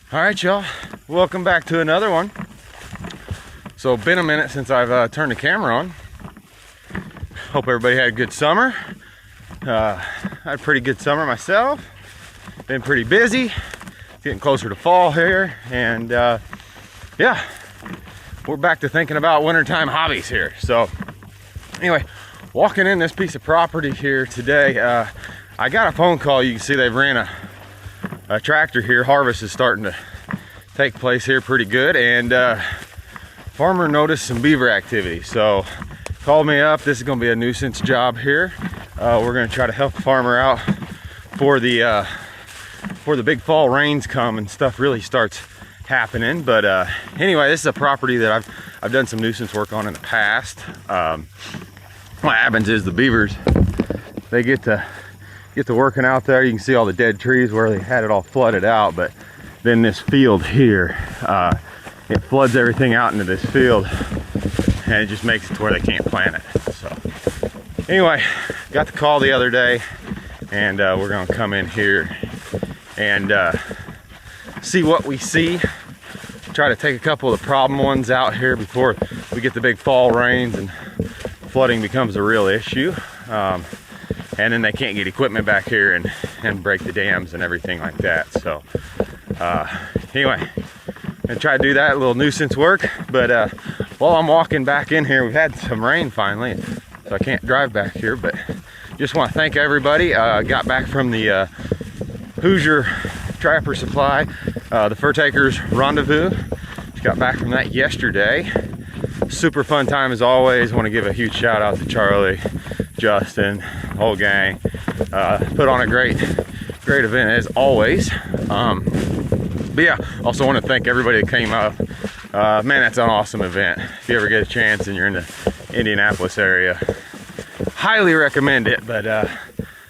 All right, y'all, welcome back to another one. So been a minute since I've turned the camera on. Hope everybody had a good summer. I had a pretty good summer myself. Been pretty busy, getting closer to fall here, and yeah, we're back to thinking about wintertime hobbies here. So anyway, walking in this piece of property here today, I got a phone call. You can see they've ran a tractor here. Harvest is starting to take place here pretty good, and farmer noticed some beaver activity, so called me up. This is going to be a nuisance job here. We're going to try to help the farmer out for the big fall rains come and stuff really starts happening. But anyway, this is a property that I've done some nuisance work on in the past. What happens is the beavers, they get to working out there. You can see all the dead trees where they had it all flooded out, but then this field here, it floods everything out into this field, and it just makes it to where they can't plant it. So anyway, got the call the other day, and we're gonna come in here and see what we see. Try to take a couple of the problem ones out here before we get the big fall rains and flooding becomes a real issue. And then they can't get equipment back here and break the dams and everything like that. So anyway, I'm gonna try to do that, a little nuisance work. But while I'm walking back in here, we've had some rain finally, so I can't drive back here. But just want to thank everybody. Got back from the Hoosier Trapper Supply, the Fur Takers Rendezvous. Just got back from that yesterday. Super fun time as always. Want to give a huge shout out to Charlie, Justin, whole gang. Put on a great event as always. But yeah, also want to thank everybody that came out. Man, that's an awesome event. If you ever get a chance and you're in the Indianapolis area, highly recommend it. But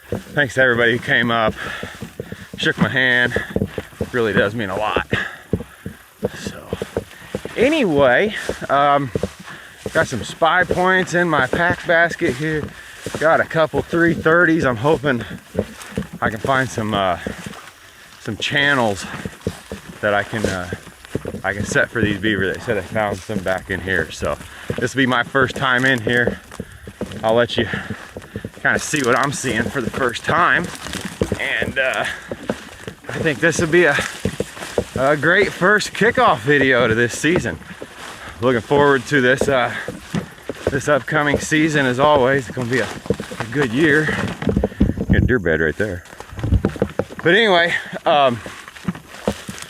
thanks to everybody who came up, shook my hand. Really does mean a lot. So anyway, got some spy points in my pack basket here. Got a couple 330s. I'm hoping I can find some channels that I can set for these beaver. They said I found some back in here, so this will be my first time in here. I'll let you kind of see what I'm seeing for the first time, and I think this will be a great first kickoff video to this season. Looking forward to this this upcoming season as always. It's gonna be a good year. Got a deer bed right there. But anyway,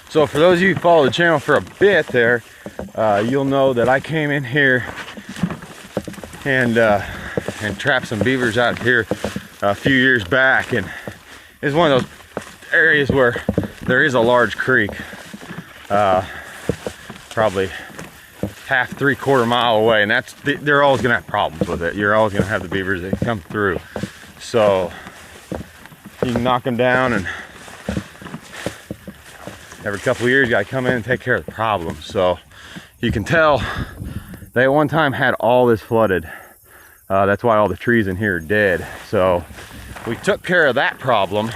so for those of you who follow the channel for a bit there, you'll know that I came in here and trapped some beavers out here a few years back, and it's one of those areas where there is a large creek, probably half, 3/4 mile away, and they're always gonna have problems with it. You're always gonna have the beavers that come through, so you can knock them down, and every couple of years you gotta come in and take care of the problem. So you can tell they at one time had all this flooded. That's why all the trees in here are dead. So we took care of that problem,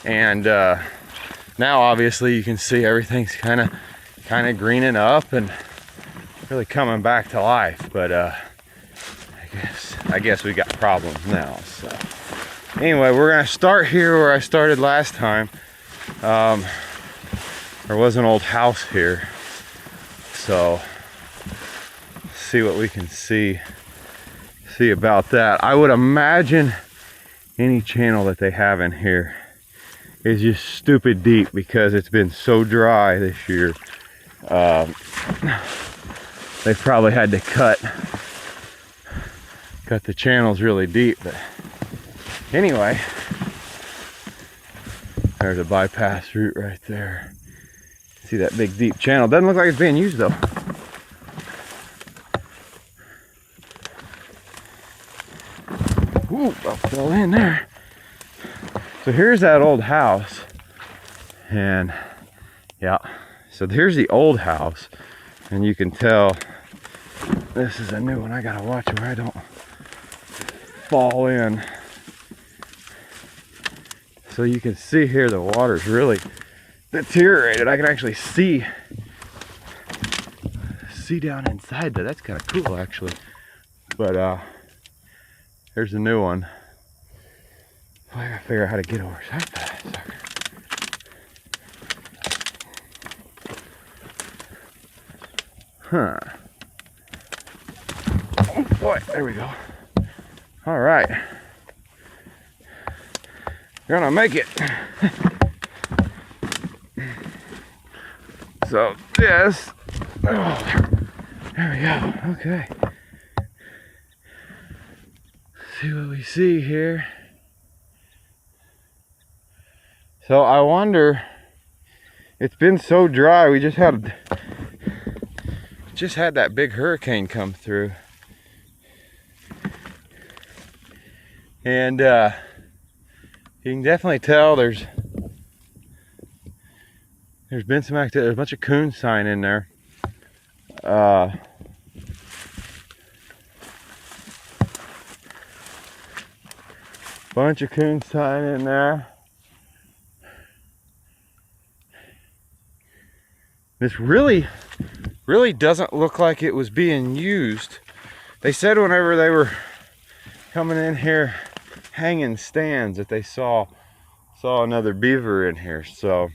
and now obviously you can see everything's kind of greening up and really coming back to life. But I guess we got problems now. So anyway, we're gonna start here where I started last time. There was an old house here, so see what we can see about that. I would imagine any channel that they have in here is just stupid deep because it's been so dry this year. They probably had to cut the channels really deep. But anyway, there's a bypass route right there. See that big deep channel? Doesn't look like it's being used though. Ooh, I fell in there. So here's that old house, and yeah, so here's the old house, and you can tell this is a new one. I gotta watch where I don't fall in. So you can see here the water's really deteriorated. I can actually see down inside there. That's kind of cool actually. But here's the new one. I gotta figure out how to get over that sucker. Huh. Oh boy, there we go. All right. Gonna make it. So this, oh, there we go. Okay. See what we see here. So I wonder, it's been so dry, we just had that big hurricane come through. And you can definitely tell there's been some activity. There's a bunch of coon sign in there. Bunch of coon sign in there. This really doesn't look like it was being used. They said whenever they were coming in here hanging stands that they saw another beaver in here. So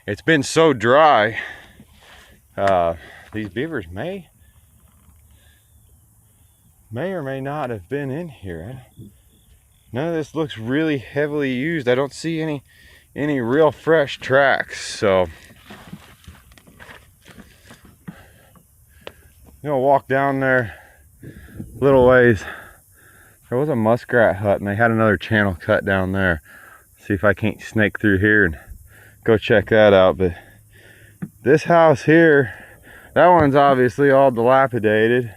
it's been so dry. These beavers may or may not have been in here. None of this looks really heavily used. I don't see any real fresh tracks. So I'm gonna walk down there a little ways. There was a muskrat hut and they had another channel cut down there. See if I can't snake through here and go check that out. But this house here, that one's obviously all dilapidated.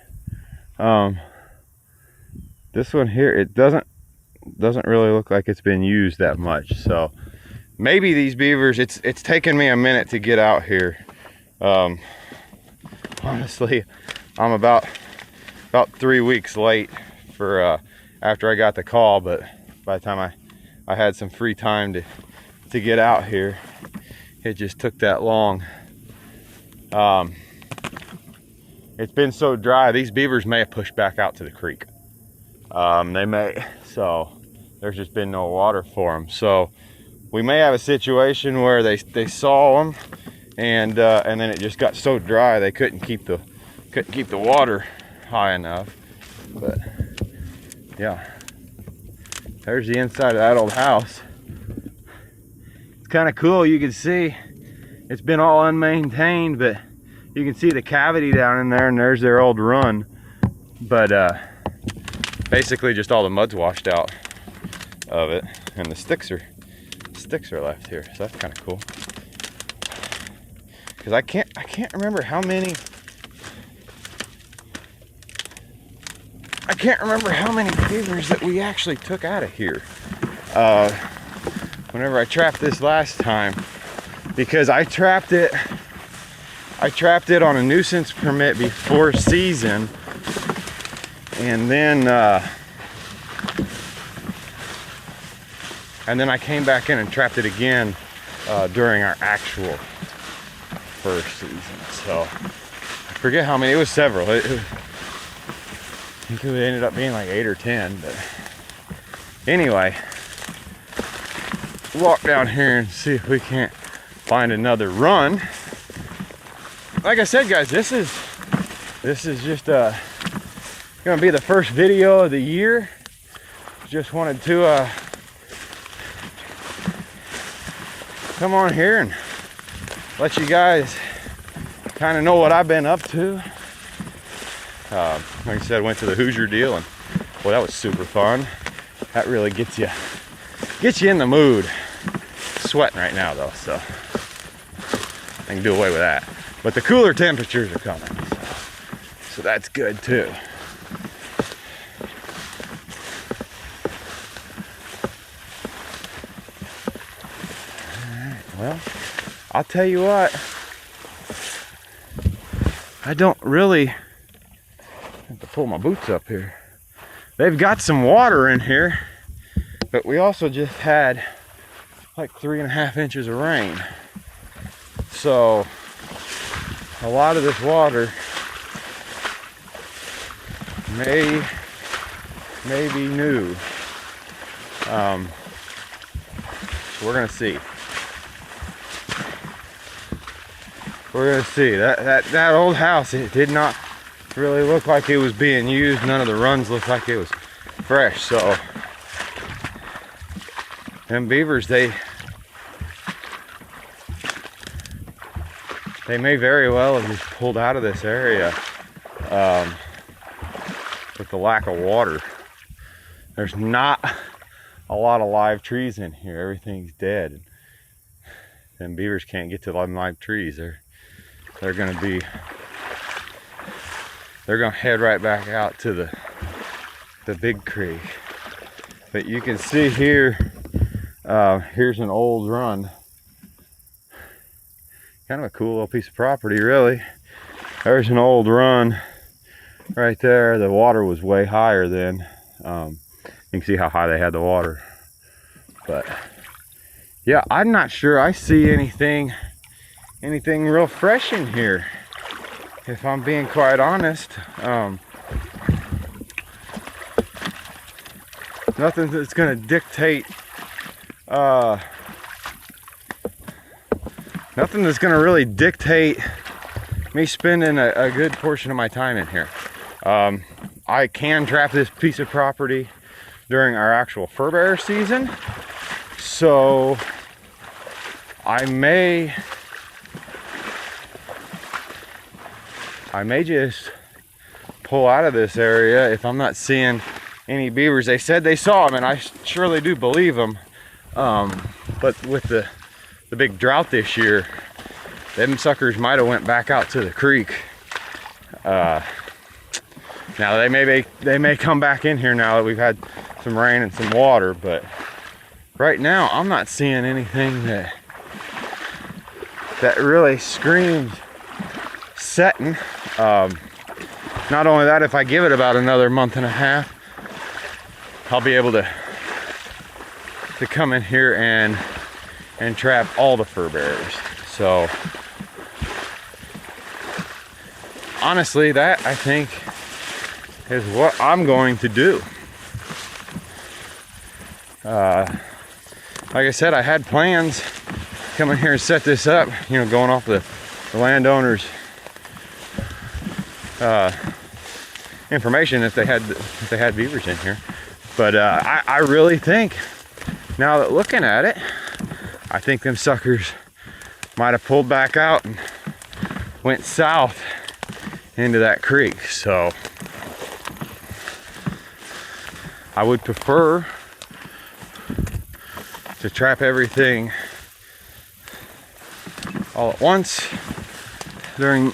This one here, it doesn't really look like it's been used that much. So maybe these beavers, it's taken me a minute to get out here. Honestly, I'm about 3 weeks late for after I got the call, but by the time I had some free time to get out here, it just took that long. It's been so dry, these beavers may have pushed back out to the creek. They may, so there's just been no water for them. So we may have a situation where they saw them and then it just got so dry they couldn't keep the water high enough. But yeah, there's the inside of that old house. It's kind of cool. You can see it's been all unmaintained, but you can see the cavity down in there, and there's their old run. But basically just all the mud's washed out of it, and the sticks are left here. So that's kind of cool. Because I can't remember how many beavers that we actually took out of here whenever I trapped this last time, because I trapped it on a nuisance permit before season, and then I came back in and trapped it again during our actual first season. So I forget how many. It was several. I think it ended up being like 8 or 10. But anyway, walk down here and see if we can't find another run. Like I said, guys, this is just gonna be the first video of the year. Just wanted to come on here and let you guys kind of know what I've been up to. Like I said, I went to the Hoosier deal, and boy, that was super fun. That really gets you in the mood. Sweating right now though, so I can do away with that. But the cooler temperatures are coming, so that's good too. Alright, well, I'll tell you what, I don't really have to pull my boots up here. They've got some water in here, but we also just had like 3.5 inches of rain. So a lot of this water may be new. So we're gonna see. We're gonna see. That old house, it did not really look like it was being used. None of the runs looked like it was fresh. So them beavers, they may very well have just pulled out of this area with the lack of water. There's not a lot of live trees in here. Everything's dead. And beavers can't get to the live trees. They're gonna head right back out to the big creek. But you can see here, here's an old run. Kind of a cool little piece of property, really. There's an old run right there. The water was way higher then. You can see how high they had the water. But yeah, I'm not sure I see anything real fresh in here, if I'm being quite honest. Nothing that's gonna dictate nothing that's gonna really dictate me spending a good portion of my time in here. I can trap this piece of property during our actual fur bearer season, so I may just pull out of this area if I'm not seeing any beavers. They said they saw them, and I surely do believe them. But with the big drought this year, them suckers might have went back out to the creek. Now they may come back in here now that we've had some rain and some water, but right now I'm not seeing anything that really screams setting. Not only that, if I give it about another month and a half, I'll be able to come in here and trap all the fur bearers. So honestly, that I think is what I'm going to do. Like I said, I had plans to come in here and set this up, you know, going off the landowner's information if they had beavers in here. But I really think, now that looking at it, I think them suckers might have pulled back out and went south into that creek. So I would prefer to trap everything all at once during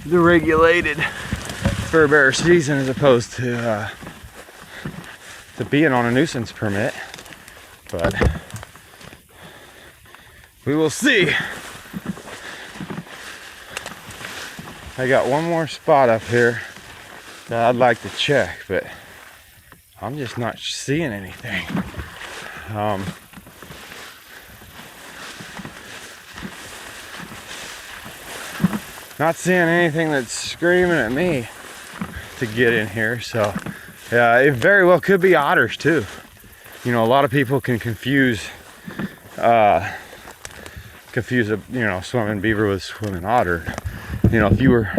the regulated fur bearer season, as opposed to being on a nuisance permit. But we will see. I got one more spot up here that I'd like to check, but I'm just not seeing anything. Not seeing anything that's screaming at me to get in here. So yeah, it very well could be otters too. You know, a lot of people can confuse a swimming beaver with swimming otter. You know, if you were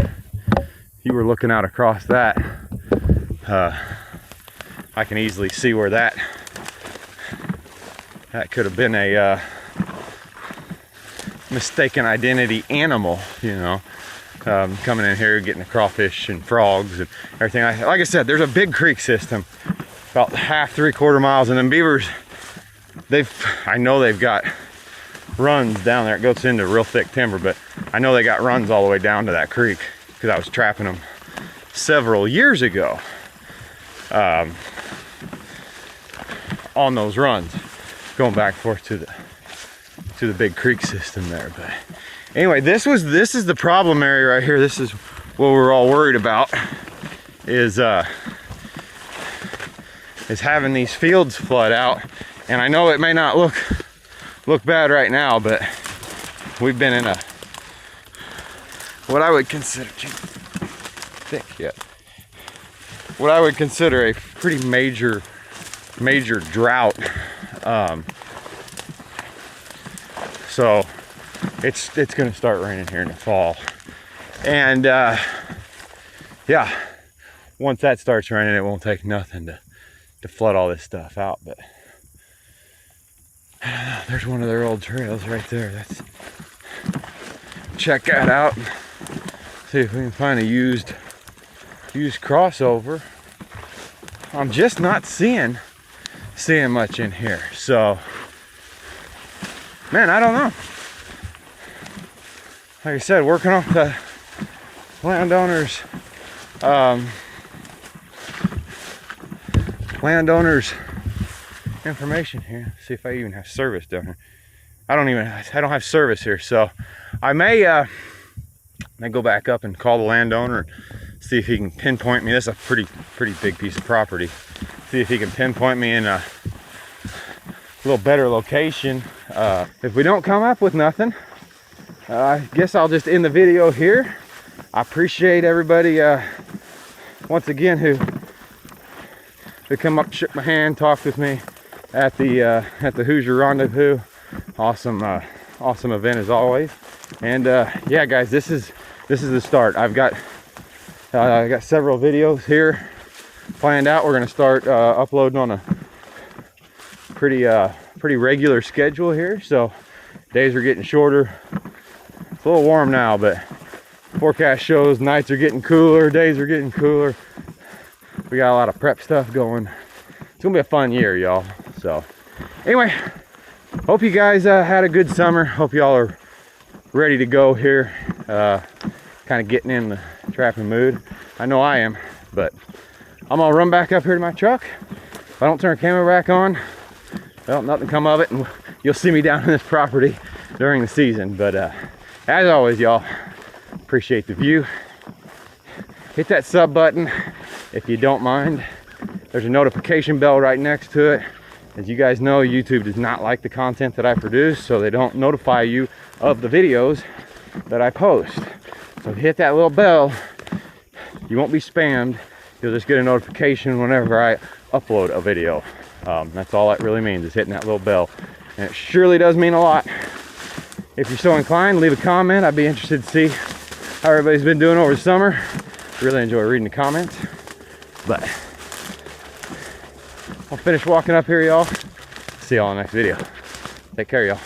looking out across that, I can easily see where that could have been a mistaken identity animal, you know, coming in here getting the crawfish and frogs and everything. Like I said, there's a big creek system about half, 3/4 miles, and then beavers, I know they've got runs down there. It goes into real thick timber, but I know they got runs all the way down to that creek because I was trapping them several years ago on those runs, going back and forth to the big creek system there. But anyway, this is the problem area right here. This is what we're all worried about, is having these fields flood out. And I know it may not look bad right now, but we've been in a, what I would consider, thick yet, what I would consider a pretty major drought. So it's gonna start raining here in the fall, and yeah, once that starts raining, it won't take nothing to flood all this stuff out. But I don't know, there's one of their old trails right there. That's, check that out and see if we can find a used crossover. I'm just not seeing much in here, so man, I don't know. Like I said, working off the landowners information here. See if I even have service down here. I don't have service here, so I may go back up and call the landowner and see if he can pinpoint me. This is a pretty big piece of property. See if he can pinpoint me in a little better location. If we don't come up with nothing, I guess I'll just end the video here. I appreciate everybody once again who come up, shook my hand, talked with me at the Hoosier Rendezvous. Awesome event as always. And yeah, guys, this is the start. I got several videos here planned out. We're gonna start uploading on a pretty regular schedule here. So days are getting shorter. It's a little warm now, but forecast shows nights are getting cooler, days are getting cooler. We got a lot of prep stuff going. It's gonna be a fun year, y'all. So anyway, hope you guys had a good summer. Hope y'all are ready to go here. Kind of getting in the trapping mood. I know I am, but I'm gonna run back up here to my truck. If I don't turn the camera back on, well, nothing come of it, and you'll see me down in this property during the season. But as always, y'all, appreciate the view. Hit that sub button if you don't mind. There's a notification bell right next to it. As you guys know, YouTube does not like the content that I produce, so they don't notify you of the videos that I post. So hit that little bell. You won't be spammed. You'll just get a notification whenever I upload a video. That's all that really means, is hitting that little bell. And it surely does mean a lot. If you're so inclined, leave a comment. I'd be interested to see how everybody's been doing over the summer. Really enjoy reading the comments. But I'll finish walking up here, y'all. See y'all in the next video. Take care, y'all.